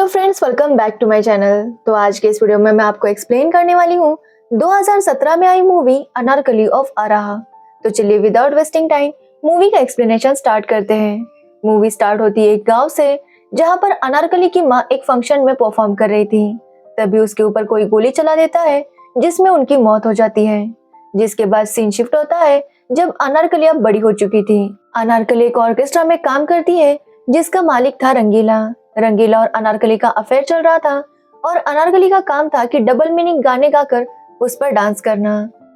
Friends, welcome back to my channel. तो आज के इस वीडियो में मैं आपको एक्सप्लेन करने वाली हूँ 2017 में आई मूवी अनारकली ऑफ आराह। तो चलिए विदाउट वेस्टिंग टाइम मूवी का एक्सप्लेनेशन स्टार्ट करते हैं। मूवी स्टार्ट होती है एक गांव से, जहां पर अनारकली की माँ एक फंक्शन में परफॉर्म कर रही थी। तभी उसके ऊपर कोई गोली चला देता है, जिसमें उनकी मौत हो जाती है। जिसके बाद सीन शिफ्ट होता है जब अनारकली अब बड़ी हो चुकी थी। अनारकली एक ऑर्केस्ट्रा में काम करती है, जिसका मालिक था रंगीला। रंगीला और अनारकली का अफेयर चल रहा था और अनारकली का काम था कि डबल मीनिंग गाने गाकर उस पर डांस करना।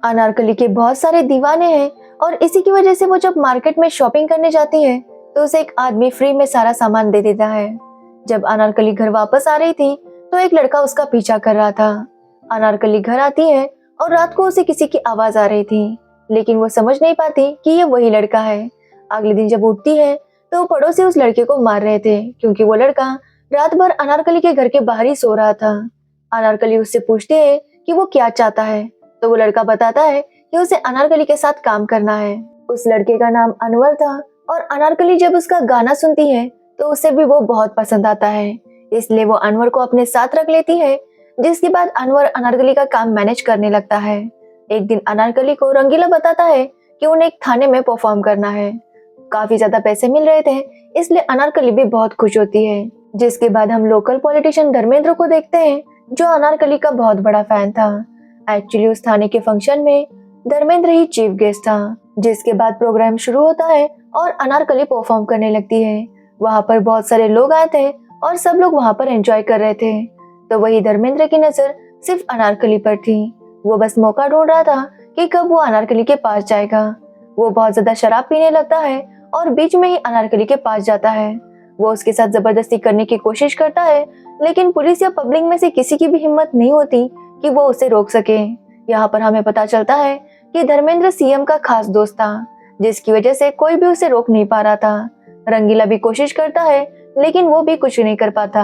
अनारकली के बहुत सारे दीवाने हैं और इसी की वजह से वो जब मार्केट में शॉपिंग करने जाती है तो उसे एक आदमी फ्री में सारा सामान दे देता है। जब अनारकली घर वापस आ रही थी तो एक लड़का उसका पीछा कर रहा था। अनारकली घर आती है और रात को उसे किसी की आवाज आ रही थी, लेकिन वो समझ नहीं पाती कि ये वही लड़का है। अगले दिन जब उठती है तो पड़ोसी उस लड़के को मार रहे थे, क्योंकि वो लड़का रात भर अनारकली के घर के बाहर ही सो रहा था। अनारकली उससे पूछती है कि वो क्या चाहता है, तो वो लड़का बताता है कि उसे अनारकली के साथ काम करना है। उस लड़के का नाम अनवर था और अनारकली जब उसका गाना सुनती है तो उसे भी वो बहुत पसंद आता है, इसलिए वो अनवर को अपने साथ रख लेती है। जिसके बाद अनवर अनारकली का काम मैनेज करने लगता है। एक दिन अनारकली को रंगीला बताता है कि उन्हें एक थाने में परफॉर्म करना है। काफी ज्यादा पैसे मिल रहे थे, इसलिए अनारकली भी बहुत खुश होती है। जिसके बाद हम लोकल पॉलिटिशियन धर्मेंद्र को देखते हैं, जो अनारकली का बहुत बड़ा फैन था। एक्चुअली उस थाने के फंक्शन में धर्मेंद्र ही चीफ गेस्ट था। जिसके बाद प्रोग्राम शुरू होता है और अनारकली परफॉर्म करने लगती है। वहाँ पर बहुत सारे लोग आए थे और सब लोग वहाँ पर एंजॉय कर रहे थे। तो वही धर्मेंद्र की नजर सिर्फ अनारकली पर थी। वो बस मौका ढूंढ रहा था कि कब वो अनारकली के पास जाएगा। वो बहुत ज्यादा शराब पीने लगता है और बीच में ही अनारकली के पास जाता है। वो उसके साथ जबरदस्ती करने की कोशिश करता है, लेकिन पुलिस या पब्लिक में से किसी की भी हिम्मत नहीं होती कि वो उसे रोक सके। यहाँ पर हमें पता चलता है कि धर्मेंद्र सीएम का खास दोस्त था, जिसकी वजह से कोई भी उसे रोक नहीं पा रहा था। रंगीला भी कोशिश करता है, लेकिन वो भी कुछ नहीं कर पाता।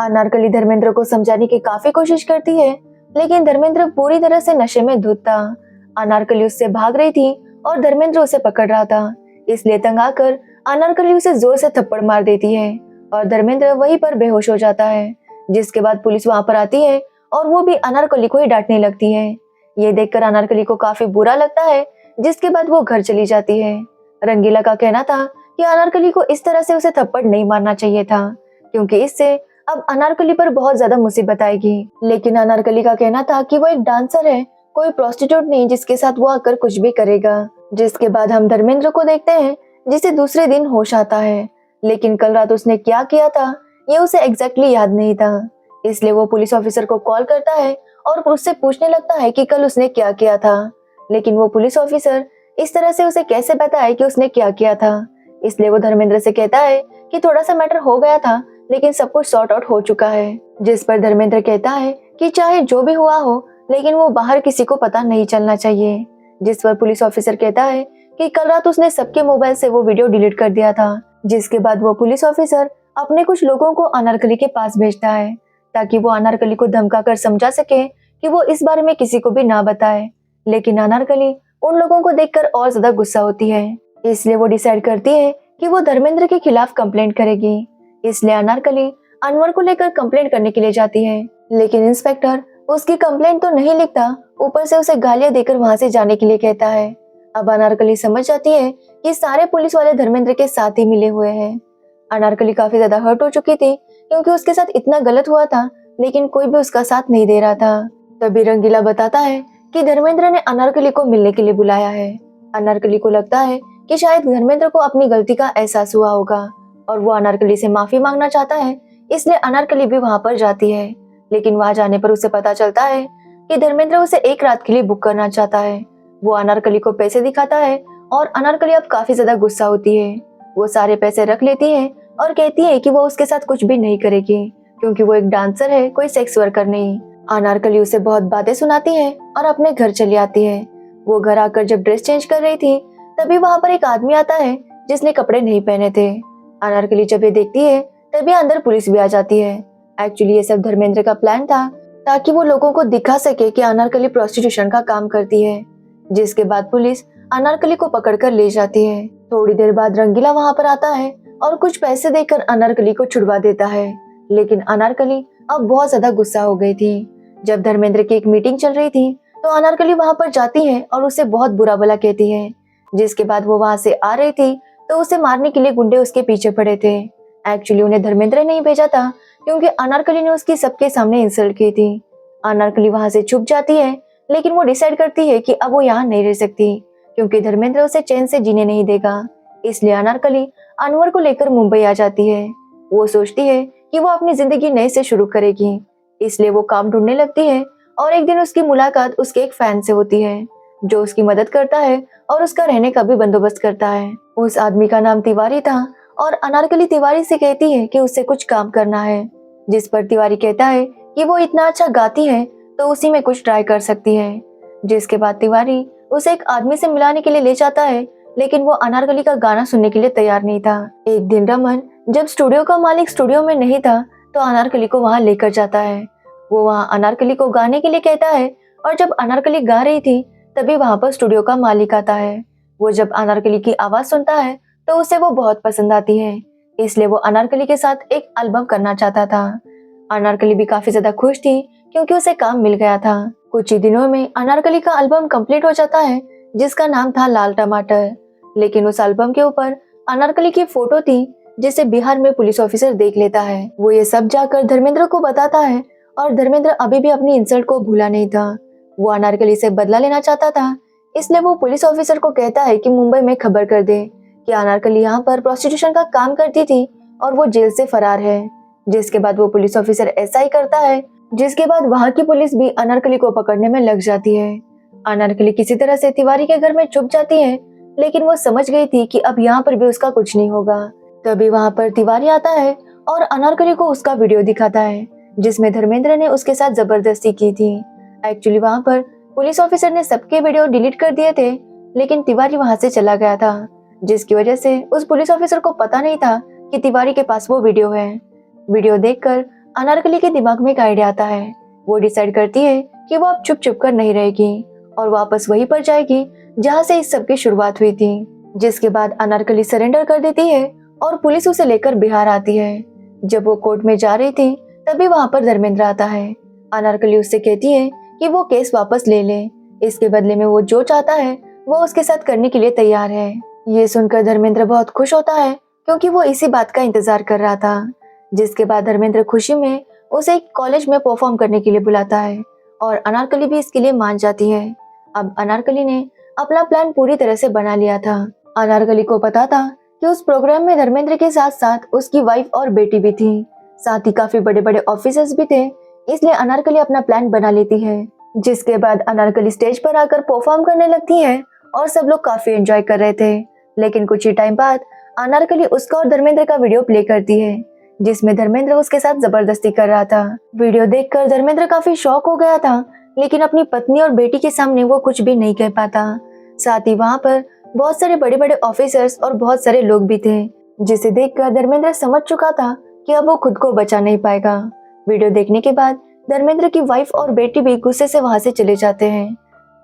अनारकली धर्मेंद्र को समझाने की काफी कोशिश करती है, लेकिन धर्मेंद्र पूरी तरह से नशे में धुत था। अनारकली उससे भाग रही थी और धर्मेंद्र उसे पकड़ रहा था, इसलिए तंग आकर अनारकली उसे जोर से थप्पड़ मार देती है और धर्मेंद्र वहीं पर बेहोश हो जाता है। जिसके बाद पुलिस वहां पर आती है और वो भी अनारकली को ही डांटने लगती है। ये देखकर अनारकली को काफी बुरा लगता है, जिसके बाद वो घर चली जाती है। रंगीला का कहना था कि अनारकली को इस तरह से उसे थप्पड़ नहीं मारना चाहिए था, क्योंकि इससे अब अनारकली पर बहुत ज्यादा मुसीबत आएगी। लेकिन अनारकली का कहना था कि वो एक डांसर है, कोई प्रोस्टिट्यूट नहीं जिसके साथ वो आकर कुछ भी करेगा। जिसके बाद हम धर्मेंद्र को देखते हैं, जिसे दूसरे दिन होश आता है, लेकिन कल रात उसने क्या किया था ये उसे एग्जैक्टली याद नहीं था। इसलिए वो पुलिस ऑफिसर को कॉल करता है और उससे पूछने लगता है कि कल उसने क्या किया था। लेकिन वो पुलिस ऑफिसर इस तरह से उसे कैसे बताए कि उसने क्या किया था। इसलिए वो धर्मेंद्र से कहता है कि थोड़ा सा मैटर हो गया था, लेकिन सब कुछ सॉर्ट आउट हो चुका है। जिस पर धर्मेंद्र कहता है कि चाहे जो भी हुआ हो, लेकिन वो बाहर किसी को पता नहीं चलना चाहिए। जिस पर पुलिस ऑफिसर कहता है कि कल रात उसने सबके मोबाइल से वो वीडियो डिलीट कर दिया था। जिसके बाद वो पुलिस ऑफिसर अपने कुछ लोगों को अनारकली के पास भेजता है, ताकि वो अनारकली को धमकाकर समझा सके कि वो इस बारे में किसी को भी ना बताए। लेकिन अनारकली उन लोगों को देखकर और ज्यादा गुस्सा होती है, इसलिए वो डिसाइड करती है कि वो धर्मेंद्र के खिलाफ कंप्लेंट करेगी। इसलिए अनारकली अनवर को लेकर कंप्लेंट करने के लिए जाती है, लेकिन इंस्पेक्टर उसकी कंप्लेंट तो नहीं लिखता, ऊपर से उसे गालियां देकर वहां से जाने के लिए कहता है। अब अनारकली समझ जाती है कि सारे पुलिस वाले धर्मेंद्र के साथ ही मिले हुए हैं। अनारकली काफी ज्यादा हर्ट हो चुकी थी, क्योंकि उसके साथ इतना गलत हुआ था, लेकिन कोई भी उसका साथ नहीं दे रहा था। तभी रंगीला बताता है कि धर्मेंद्र ने अनारकली को मिलने के लिए बुलाया है। अनारकली को लगता है कि शायद धर्मेंद्र को अपनी गलती का एहसास हुआ होगा और वो अनारकली से माफी मांगना चाहता है, इसलिए अनारकली भी वहां पर जाती है। लेकिन वहां जाने पर उसे पता चलता है कि धर्मेंद्र उसे एक रात के लिए बुक करना चाहता है। वो अनारकली को पैसे दिखाता है और अनारकली अब काफी ज्यादा गुस्सा होती है। वो सारे पैसे रख लेती है और कहती है कि वो उसके साथ कुछ भी नहीं करेगी, क्योंकि वो एक डांसर है, कोई सेक्स वर्कर नहीं। अनारकली उसे बहुत बातें सुनाती है और अपने घर चली आती है। वो घर आकर जब ड्रेस चेंज कर रही थी, तभी वहां पर एक आदमी आता है जिसने कपड़े नहीं पहने थे। अनारकली जब ये देखती है, तभी अंदर पुलिस भी आ जाती है। एक्चुअली ये सब धर्मेंद्र का प्लान था, ताकि वो लोगों को दिखा सके कि अनारकली प्रोस्टिट्यूशन का काम करती है। जिसके बाद पुलिस अनारकली को पकड़कर ले जाती है। थोड़ी देर बाद रंगीला वहां पर आता है और कुछ पैसे देकर अनारकली को छुड़वा देता है। लेकिन अनारकली अब बहुत ज्यादा गुस्सा हो गई थी। जब धर्मेंद्र की एक मीटिंग चल रही थी तो अनारकली वहां पर जाती है और उसे बहुत बुरा भला कहती है। जिसके बाद वो वहां से आ रही थी तो उसे मारने के लिए गुंडे उसके पीछे पड़े थे। एक्चुअली उन्हें धर्मेंद्र ने ही भेजा था क्योंकि अनारकली ने उसकी सबके सामने इंसल्ट की थी। अनारकली वहां से छुप जाती है, लेकिन वो डिसाइड करती है कि अब वो यहाँ नहीं रह सकती क्योंकि धर्मेंद्र उसे चैन से जीने नहीं देगा। इसलिए अनारकली अनवर को लेकर मुंबई आ जाती है। वो सोचती है कि वो अपनी जिंदगी नए से शुरू करेगी, इसलिए वो काम ढूंढने लगती है। और एक दिन उसकी मुलाकात उसके एक फैन से होती है जो उसकी मदद करता है और उसका रहने का भी बंदोबस्त करता है। उस आदमी का नाम तिवारी था और अनारकली तिवारी से कहती है कि उससे कुछ काम करना है, जिस पर तिवारी कहता है कि वो इतना अच्छा गाती है तो उसी में कुछ ट्राई कर सकती है। जिसके बाद तिवारी उसे एक आदमी से मिलाने के लिए ले जाता है, लेकिन वो अनारकली का गाना सुनने के लिए तैयार नहीं था। एक दिन रमन जब स्टूडियो का मालिक स्टूडियो में नहीं था तो अनारकली को वहां लेकर जाता है। वो वहां अनारकली को गाने के लिए कहता है और जब अनारकली गा रही थी तभी वहां पर स्टूडियो का मालिक आता है। वो जब अनारकली की आवाज सुनता है तो उसे वो बहुत पसंद आती है, इसलिए वो अनारकली के साथ एक एल्बम करना चाहता था। अनारकली भी काफी ज्यादा खुश थी क्योंकि उसे काम मिल गया था। कुछ ही दिनों में अनारकली का एल्बम कंप्लीट हो जाता है जिसका नाम था लाल टमाटर। लेकिन उस एल्बम के ऊपर अनारकली की फोटो थी जिसे बिहार में पुलिस ऑफिसर देख लेता है। वो ये सब जाकर धर्मेंद्र को बताता है और धर्मेंद्र अभी भी अपनी इंसल्ट को भूला नहीं था। वो अनारकली से बदला लेना चाहता था, इसलिए वो पुलिस ऑफिसर को कहता है कि मुंबई में खबर कर दे कि अनारकली यहाँ पर प्रोस्टिट्यूशन का काम करती थी और वो जेल से फरार है। जिसके बाद वो पुलिस ऑफिसर ऐसा ही करता है, जिसके बाद वहाँ की पुलिस भी अनारकली को पकड़ने में लग जाती है। अनारकली किसी तरह से तिवारी के घर में छुप जाती है, लेकिन वो समझ गई थी कि अब यहाँ पर भी उसका कुछ नहीं होगा। तभी वहाँ पर तिवारी आता है और अनारकली को उसका वीडियो दिखाता है जिसमें धर्मेंद्र ने उसके साथ जबरदस्ती की थी। एक्चुअली वहाँ पर पुलिस ऑफिसर ने सबके वीडियो डिलीट कर दिए थे, लेकिन तिवारी वहाँ से चला गया था, जिसकी वजह से उस पुलिस ऑफिसर को पता नहीं था कि तिवारी के पास वो वीडियो है। वीडियो देखकर अनारकली के दिमाग में एक आइडिया आता है। वो डिसाइड करती है कि वो अब चुप चुप कर नहीं रहेगी और वापस वहीं पर जाएगी जहाँ से इस सब की शुरुआत हुई थी। जिसके बाद अनारकली सरेंडर कर देती है और पुलिस उसे लेकर बिहार आती है। जब वो कोर्ट में जा रही थी तभी वहाँ पर धर्मेंद्र आता है। अनारकली उससे कहती है कि वो केस वापस ले ले, इसके बदले में वो जो चाहता है वो उसके साथ करने के लिए तैयार है। ये सुनकर धर्मेंद्र बहुत खुश होता है क्योंकि वो इसी बात का इंतजार कर रहा था। जिसके बाद धर्मेंद्र खुशी में उसे एक कॉलेज में परफॉर्म करने के लिए बुलाता है और अनारकली भी इसके लिए मान जाती है। अब अनारकली ने अपना प्लान पूरी तरह से बना लिया था। अनारकली को पता था कि उस प्रोग्राम में धर्मेंद्र के साथ साथ उसकी वाइफ और बेटी भी थी, साथ ही काफी बड़े बड़े ऑफिसर्स भी थे, इसलिए अनारकली अपना प्लान बना लेती है। जिसके बाद अनारकली स्टेज पर आकर परफॉर्म करने लगती है और सब लोग काफी एंजॉय कर रहे थे। लेकिन कुछ ही टाइम बाद अनारकली उसका और धर्मेंद्र का वीडियो प्ले करती है जिसमें धर्मेंद्र उसके साथ जबरदस्ती कर रहा था। वीडियो देखकर धर्मेंद्र काफी शॉक हो गया था, लेकिन अपनी पत्नी और बेटी के सामने वो कुछ भी नहीं कह पाता। साथ ही वहाँ पर बहुत सारे बड़े बड़े ऑफिसर्स और बहुत सारे लोग भी थे, जिसे देखकर धर्मेंद्र समझ चुका था कि अब वो खुद को बचा नहीं पाएगा। वीडियो देखने के बाद धर्मेंद्र की वाइफ और बेटी भी गुस्से से वहां से चले जाते हैं।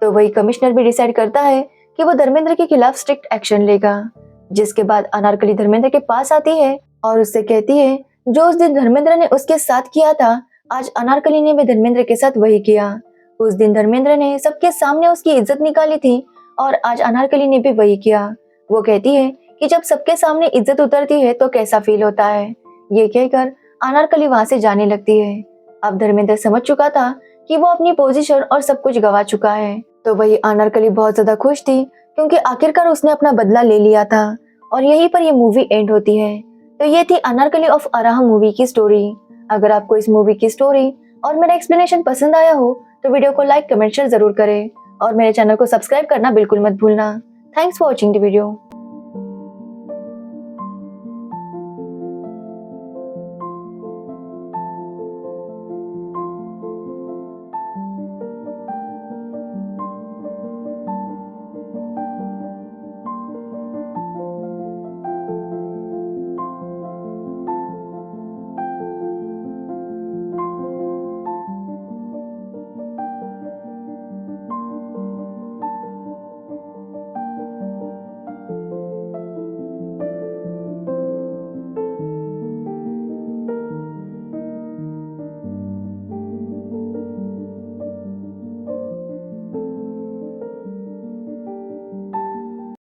तो वही कमिश्नर भी डिसाइड करता है कि वो धर्मेंद्र के खिलाफ स्ट्रिक्ट एक्शन लेगा। जिसके बाद अनारकली धर्मेंद्र के पास आती है और उससे कहती है जो उस दिन धर्मेंद्र ने उसके साथ किया था, आज अनारकली ने भी धर्मेंद्र के साथ वही किया। उस दिन धर्मेंद्र ने सबके सामने उसकी इज्जत निकाली थी और आज अनारकली ने भी वही किया। वो कहती है कि जब सबके सामने इज्जत उतरती है तो कैसा फील होता है। ये कहकर अनारकली वहां से जाने लगती है। अब धर्मेंद्र समझ चुका था कि वो अपनी पोजीशन और सब कुछ गवा चुका है। तो वही अनारकली बहुत ज्यादा खुश थी क्योंकि आखिरकार उसने अपना बदला ले लिया था और यहीं पर ये मूवी एंड होती है। तो ये थी अनारकली ऑफ आराह मूवी की स्टोरी। अगर आपको इस मूवी की स्टोरी और मेरा एक्सप्लेनेशन पसंद आया हो तो वीडियो को लाइक कमेंट शेयर जरूर करें और मेरे चैनल को सब्सक्राइब करना बिल्कुल मत भूलना। Thanks for watching the video.